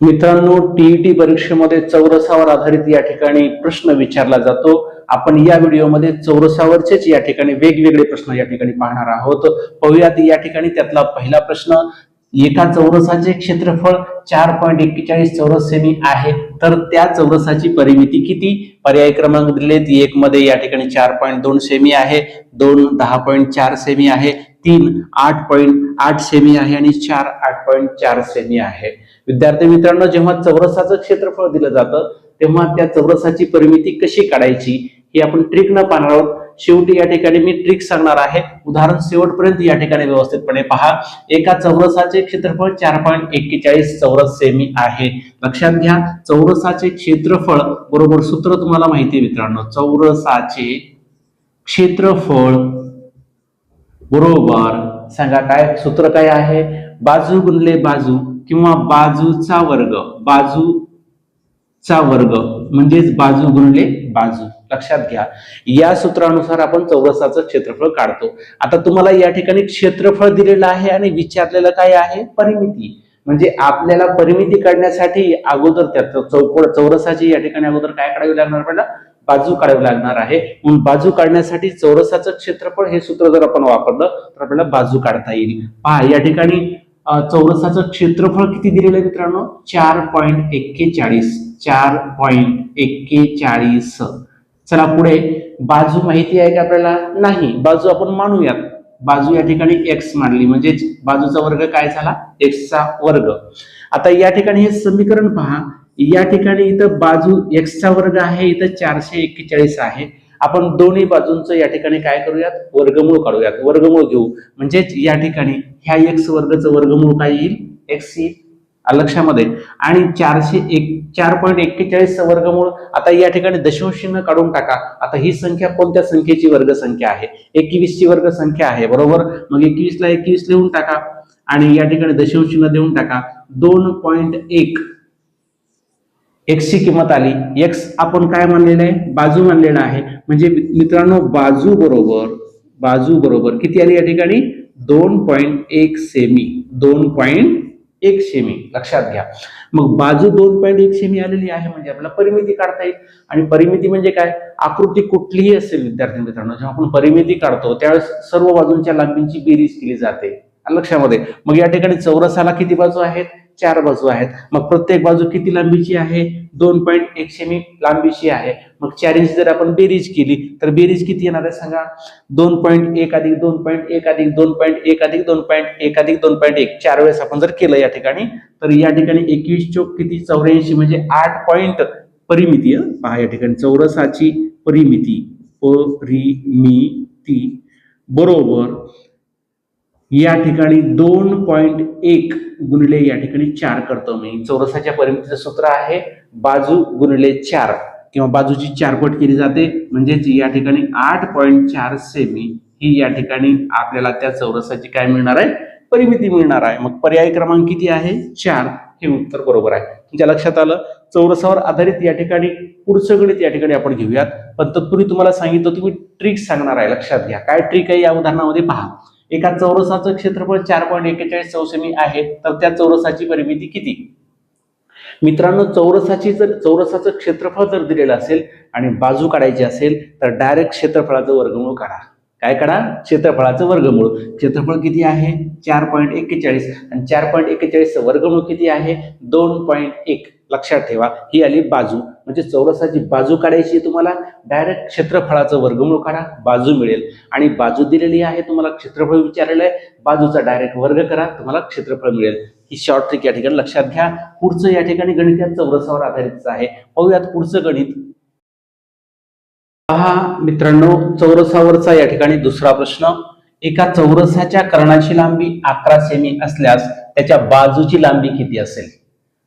मित्रांनो, टीईटी परीक्षेमध्ये चौरसावर आधारित या ठिकाणी प्रश्न विचारला जातो. आपण या व्हिडिओमध्ये चौरसावरचेच या ठिकाणी वेगवेगळे प्रश्न या ठिकाणी पाहणार आहोत. पाहूयात या ठिकाणी त्यातला पहिला प्रश्न. एका चौरसाचे क्षेत्रफळ 4.41 चौरस सेमी आहे, तर त्या चौरसाची परिमिती किती? पर्याय क्रमांक दिलेत. 1 मध्ये या ठिकाणी 4.2 सेमी आहे, 2 10.4 सेमी आहे, 3 8.8 सेमी आहे आणि 4 8.4 सेमी आहे. विद्यार्थी मित्रांनो, जेव्हा चौरसाचं क्षेत्रफळ दिलं जातं तेव्हा त्या चौरसाची परिमिती कशी काढायची ही आपण ट्रिक न पाहणार आहोत. शेवटी या ठिकाणी मी ट्रिक सांगणार आहे. उदाहरण शेवटपर्यंत या ठिकाणी व्यवस्थितपणे पहा. एका चौरसाचे क्षेत्रफळ 4.41 चौरस सेमी आहे. लक्षात घ्या, चौरसाचे क्षेत्रफळ बरोबर सूत्र तुम्हाला माहिती आहे मित्रांनो. चौरसाचे क्षेत्रफळ बरोबर सांगा काय सूत्र काय आहे? बाजू गुणले बाजू किंवा बाजूचा वर्ग, बाजूचा वर्ग म्हणजेच बाजू गुणले बाजू. लक्षात घ्या, या सूत्रानुसार आपण चौरसाचं क्षेत्रफळ काढतो. आता तुम्हाला या ठिकाणी क्षेत्रफळ दिलेलं आहे आणि विचारलेलं काय आहे? परिमिती. म्हणजे आपल्याला परिमिती काढण्यासाठी अगोदर त्या चौरसाची या ठिकाणी अगोदर काय काढावी लागणार? आपल्याला बाजू काढावी लागणार आहे. म्हणून बाजू काढण्यासाठी चौरसाचं क्षेत्रफळ हे सूत्र जर आपण वापरलं तर आपल्याला बाजू काढता येईल. पहा, या ठिकाणी चौरसाचं क्षेत्रफळ किती दिलेलं आहे मित्रांनो? 4.41. 4.41. चला पुढे, बाजू माहिती आहे का आपल्याला? नाही. बाजू आपण मानूयात. बाजू या ठिकाणी x मानली म्हणजे बाजूचा वर्ग काय झाला? x चा वर्ग. आता या ठिकाणी हे समीकरण पहा. या ठिकाणी इथं बाजू x चा वर्ग आहे, इथं 441 आहे. आपण दोन्ही बाजूंचं या ठिकाणी काय करूयात? वर्गमूळ काढूयात. वर्गमूळ घेऊ म्हणजेच या ठिकाणी ह्या x वर्गचं वर्गमूळ काय येईल? x येईल. लक्षामध्ये. आणि 4.41 वर्गमूळ. आता या ठिकाणी दशांश चिन्ह काढून टाका. आता ही संख्या कोणत्या संख्येची वर्ग संख्या आहे? 21 ची वर्ग संख्या आहे, बरोबर. मग 21 ला 21 लिहून टाका आणि या ठिकाणी दशांश चिन्ह देऊन टाका. 2.1 x ची किंमत आली. x आपण काय मानलेलं आहे? बाजू मानलेला आहे. म्हणजे मित्रांनो, बाजू बरोबर किती आली या ठिकाणी? 2.1 सेमी. 2.1 सेमी. लक्षात घ्या. मग बाजू 2.1 सेमी आलेली आहे म्हणजे आपल्याला परिमिती काढता येईल. आणि परिमिती म्हणजे काय? आकृती कुठलीही असेल विद्यार्थी मित्रांनो, जेव्हा आपण परिमिती काढतो त्यावेळेस सर्व बाजूंच्या लांबींची बेरीज केली जाते. लक्षामध्ये. मग या ठिकाणी चौरसाला किती बाजू आहेत? 4 बाजू आहेत. मग प्रत्येक बाजू किती लांबीची आहे? 2.1 सेमी लांबीची आहे. मग 4 जर आपण बेरीज केली तर बेरीज किती येणार आहे सांगा? 2.1 अधिक 2.1 अधिक 2.1 अधिक 2.1 अधिक 2.1 4 वेळेस आपण जर केलं या ठिकाणी, तर या ठिकाणी 21 चौक किती? 84 म्हणजे 8 पॉइंट परिमिती. पहा या ठिकाणी चौरसाची परिमिती बरोबर या ठिकाणी 2.1 गुणिले या ठिकाणी 4 करतो मी. चौरसाच्या परिमितीचं सूत्र आहे बाजू गुणिले 4 किंवा बाजूची 4 पट केली जाते म्हणजेच या ठिकाणी 8.4 सेमी ही या ठिकाणी आपल्याला त्या चौरसाची काय मिळणार आहे? परिमिती मिळणार आहे. मग पर्याय क्रमांक किती आहे? 4. हे उत्तर बरोबर आहे. तुमच्या लक्षात आलं. चौरसावर आधारित या ठिकाणी पुढचं गणित या ठिकाणी आपण घेऊयात. पण तत्पूर्वी तुम्हाला सांगितलं तुम्ही ट्रिक सांगणार आहे. लक्षात घ्या काय ट्रिक आहे या उदाहरणामध्ये पहा. एका चौरसाचं क्षेत्रफळ 4.41 चौसेमी आहे, तर त्या चौरसाची परिमिती किती? मित्रांनो, चौरसाचं क्षेत्रफळ जर दिलेलं असेल आणि बाजू काढायची असेल तर डायरेक्ट क्षेत्रफळाचं वर्गमूळ काढा. काय काढा? क्षेत्रफळाचं वर्गमूळ. क्षेत्रफळ किती आहे? 4.41 आणि 4.41 वर्गमूळ किती आहे? 2.1. लक्षात ठेवा, ही आली बाजू. म्हणजे चौरसाची बाजू काढायची तुम्हाला, डायरेक्ट क्षेत्रफळाचं वर्गमूळ काढा, बाजू मिळेल. आणि बाजू दिलेली आहे, तुम्हाला क्षेत्रफळ विचारलेलं आहे, बाजूचा डायरेक्ट वर्ग करा, तुम्हाला क्षेत्रफळ मिळेल. ही शॉर्ट ट्रिक या ठिकाणी लक्षात घ्या. पुढचं या ठिकाणी गणित या चौरसावर आधारित आहे. पाहूयात पुढचं गणित. पहा मित्रांनो, चौरसावरचा या ठिकाणी दुसरा प्रश्न. एका चौरसाच्या कर्णाची लांबी 11 सेमी असल्यास त्याच्या बाजूची लांबी किती असेल?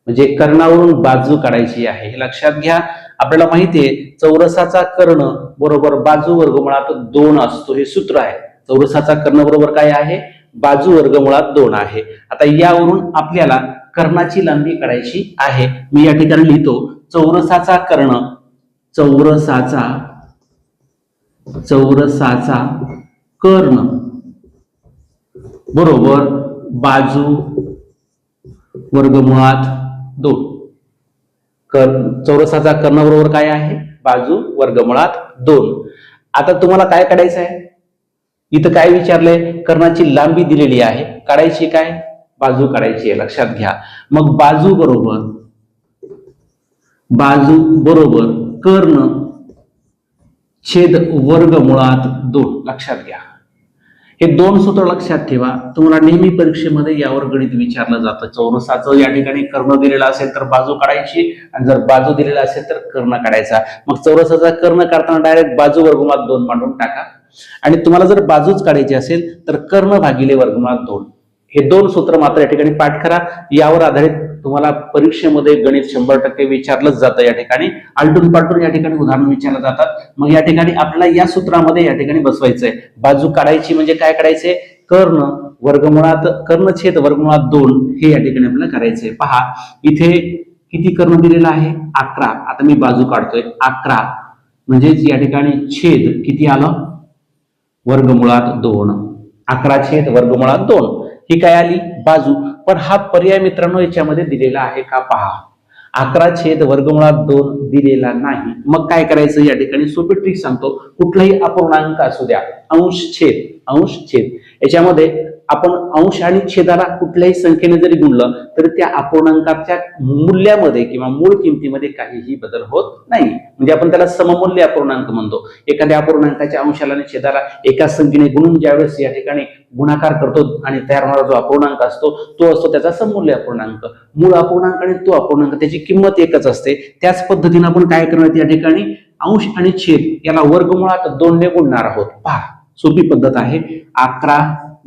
म्हणजे कर्णावरून बाजू काढायची आहे. हे लक्षात घ्या. आपल्याला माहिती आहे चौरसाचा कर्ण बरोबर बाजू वर्गमुळात 2 असतो. हे सूत्र आहे. चौरसाचा कर्ण बरोबर काय आहे? बाजू वर्गमुळात 2 आहे. आता यावरून आपल्याला कर्णाची लांबी काढायची आहे. मी या ठिकाणी लिहितो चौरसाचा कर्ण, चौरसाचा कर्ण बरोबर बाजू वर्गमुळात 2. चौरसाचा कर्ण बरोबर काय आहे? बाजू वर्गमुळात 2. आता तुम्हाला काय काढायचं आहे? इथं काय विचारलंय? कर्णाची लांबी दिलेली आहे, काढायची काय? बाजू काढायची आहे, लक्षात घ्या. मग बाजू बरोबर कर्ण छेद वर्गमुळात 2. लक्षात घ्या. हे 2 सूत्र लक्षात ठेवा. तुम्हाला नेहमी परीक्षेमध्ये यावर गणित विचारलं जातं. चौरसाचं या ठिकाणी कर्ण दिलेला असेल तर बाजू काढायची, आणि जर बाजू दिलेला असेल तर कर्ण काढायचा. मग चौरसाचा कर्ण काढताना डायरेक्ट बाजू वर्गमुळात 2 मांडून टाका. आणि तुम्हाला जर बाजूच काढायची असेल तर कर्ण भागिले वर्गमुळात 2. हे 2 सूत्र मात्र या ठिकाणी पाठ करा. यावर आधारित तुम्हाला परीक्षेमध्ये गणित 100% विचारलंच जातं. या ठिकाणी आलटून पालटून या ठिकाणी उदाहरण विचारलं जातात. मग या ठिकाणी आपल्याला या सूत्रामध्ये या ठिकाणी बसवायचंय. बाजू काढायची म्हणजे काय काढायचंय? कर्ण छेद वर्गमुळात 2 हे या ठिकाणी आपल्याला करायचंय. पहा इथे किती कर्ण दिलेला आहे? 11. आता मी बाजू काढतोय 11, म्हणजेच या ठिकाणी छेद किती आलं? वर्गमुळात 2. 11 छेद वर्गमुळात 2 ही काय आली? बाजू. पण हा पर्याय मित्रांनो याच्यामध्ये दिलेला आहे का? पहा 11 छेद वर्गमुळात 2 दिलेला नाही. मग काय करायचं? या ठिकाणी सोपी ट्रिक सांगतो. कुठलाही अपूर्णांक असू द्या, अंश छेद याच्यामध्ये आपण अंश आणि छेदाला कुठल्याही संख्येने जरी गुणलं तरी त्या अपूर्णांकाच्या मूल्यामध्ये किंवा मूळ किमतीमध्ये काहीही बदल होत नाही. म्हणजे आपण त्याला सममूल्य अपूर्णांक म्हणतो. एखाद्या अपूर्णांकाच्या अंशाला आणि छेदाला एकाच संख्येने गुणून ज्यावेळेस या ठिकाणी गुणाकार करतो आणि तयार होणारा जो अपूर्णांक असतो तो असतो त्याचा सममूल्य अपूर्णांक. मूळ अपूर्णांक आणि तो अपूर्णांक त्याची किंमत एकच असते. त्याच पद्धतीने आपण काय करणार या ठिकाणी? अंश आणि छेद याला वर्गमुळात 2 ने गुणणार आहोत. पहा सोपी पद्धत आहे. 11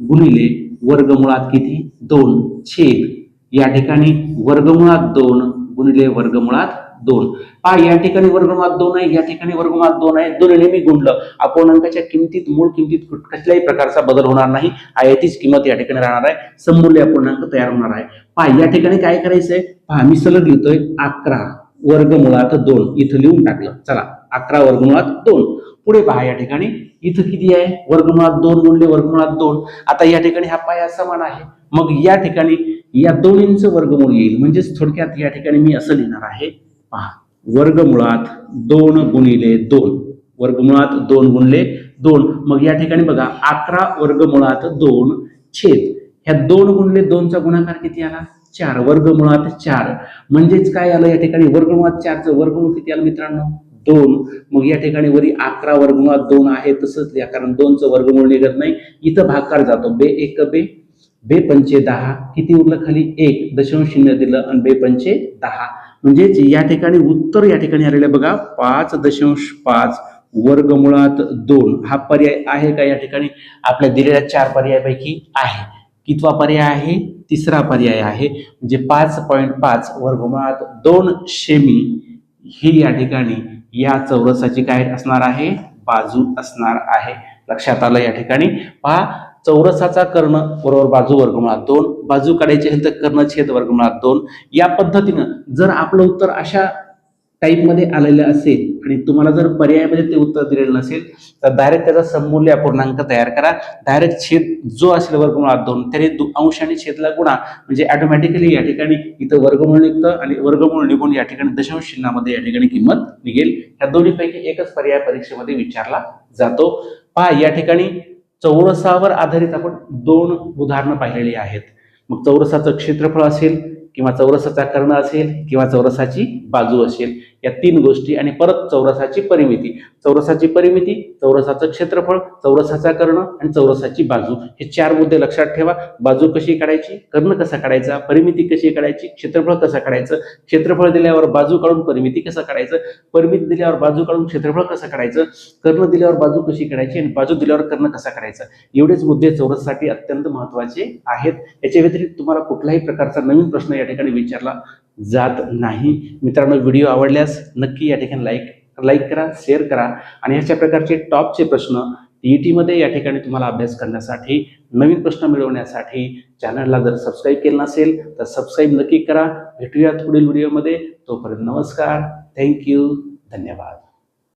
गुणिले वर्गमुळात किती? 2 छेद या ठिकाणी वर्गमुळात 2 गुणिले वर्गमुळात 2. पहा या ठिकाणी वर्गमुळात 2 आहे, या ठिकाणी वर्गमुळात 2 आहे. दोन्ही मी गुणलं. अपूर्णांकाच्या किमतीत मूळ किमतीत कुठल्याही प्रकारचा बदल होणार नाही. आयतीच किंमत या ठिकाणी राहणार आहे. सममूल्य अपूर्णांक तयार होणार आहे. पहा या ठिकाणी काय करायचंय? पहा मी सलग लिहितोय 11 वर्गमुळात 2 इथं लिहून टाकलं. चला 11 वर्गमुळात 2. पुढे पहा या ठिकाणी इथं किती आहे? वर्गमुळात 2 गुणिले वर्गमुळात 2. आता या ठिकाणी हा पाया समान आहे. मग या ठिकाणी या दोन्हींचं वर्गमूळ येईल. म्हणजेच थोडक्यात या ठिकाणी मी असं लिहिणार आहे. पहा वर्गमुळात 2 गुणिले 2. वर्गमुळात 2 गुणिले 2. मग या ठिकाणी बघा 11 वर्गमुळात 2 छेद ह्या 2 गुणिले 2चा गुणाकार किती आला? 4. वर्गमुळात 4. म्हणजेच काय आलं? या ठिकाणी वर्गमुळात 4चं वर्गमूळ किती आलं मित्रांनो? 2. मग या ठिकाणी वरी 11 वर्गमुळात 2 आहे तसंच लिहा, कारण 2चं वर्गमूळ निघत नाही. इथं भागाकार जातो. बे 1 बे, बे पंचे 10. किती उरलं खाली? 1. दशांश चिन्ह दिलं आणि बे पंचे 10. म्हणजेच या ठिकाणी उत्तर या ठिकाणी आलेलं बघा 5.5 वर्गमुळात 2 हा पर्याय आहे का? या ठिकाणी आपल्या दिलेल्या 4 पर्यायापैकी आहे. कितवा पर्याय आहे? तिसरा पर्याय आहे. म्हणजे 5.5 वर्गमुळात 2 सेमी ही या ठिकाणी या चौरसाची काय असणार आहे? बाजू असणार आहे. लक्षात आलं? या ठिकाणी पहा चौरसाचा कर्ण बरोबर बाजू वर्गमुळात 2. बाजू काढायची असेल तर कर्ण छेद वर्गमुळात 2. या पद्धतीनं जर आपलं उत्तर अशा टाइप मध्ये आलेलं असेल आणि तुम्हाला जर पर्यायामध्ये ते उत्तर दिलेलं नसेल तर डायरेक्ट त्याचा सममूल्य अपूर्णांक तयार करा. डायरेक्ट छेद जो असेल वर्गमुळात 2 त्याने अंश आणि छेदला गुणा, म्हणजे ऑटोमॅटिकली या ठिकाणी इथं वर्गमूळ निघतं आणि वर्गमूळ निघून या ठिकाणी दशांश चिन्हामध्ये या ठिकाणी किंमत निघेल. या दोन्हीपैकी एकच पर्याय परीक्षेमध्ये विचारला जातो. पहा या ठिकाणी चौरसावर आधारित आपण 2 उदाहरणं पाहिलेली आहेत. मग चौरसाचं क्षेत्रफळ असेल किंवा चौरसाचा कर्ण असेल किंवा चौरसाची बाजू असेल, या 3 गोष्टी आणि परत चौरसाची परिमिती. चौरसाची परिमिती, चौरसाचं क्षेत्रफळ, चौरसाचा कर्ण आणि चौरसाची बाजू हे 4 मुद्दे लक्षात ठेवा. बाजू कशी काढायची, कर्ण कसा काढायचा, परिमिती कशी काढायची, क्षेत्रफळ कसं काढायचं, क्षेत्रफळ दिल्यावर बाजू काढून परिमिती कसं काढायचं, परिमिती दिल्यावर बाजू काढून क्षेत्रफळ कसं काढायचं, कर्ण दिल्यावर बाजू कशी काढायची आणि बाजू दिल्यावर कर्ण कसा काढायचा. एवढेच मुद्दे चौरससाठी अत्यंत महत्त्वाचे आहेत. याच्या व्यतिरिक्त तुम्हाला कुठलाही प्रकारचा नवीन प्रश्न या ठिकाणी विचारला जात नाही. मित्रांनो व्हिडिओ आवडल्यास नक्की या ठिकाणी लाईक करा, शेअर करा आणि अशा प्रकारचे टॉपचे प्रश्न टीईटी मध्ये या ठिकाणी तुम्हाला अभ्यास करण्यासाठी, नवीन प्रश्न मिळवण्यासाठी चॅनलला जर सबस्क्राईब केलं नसेल तर सबस्क्राईब नक्की करा. भेटूयात पुढील व्हिडिओमध्ये. तोपर्यंत नमस्कार, थँक्यू, धन्यवाद.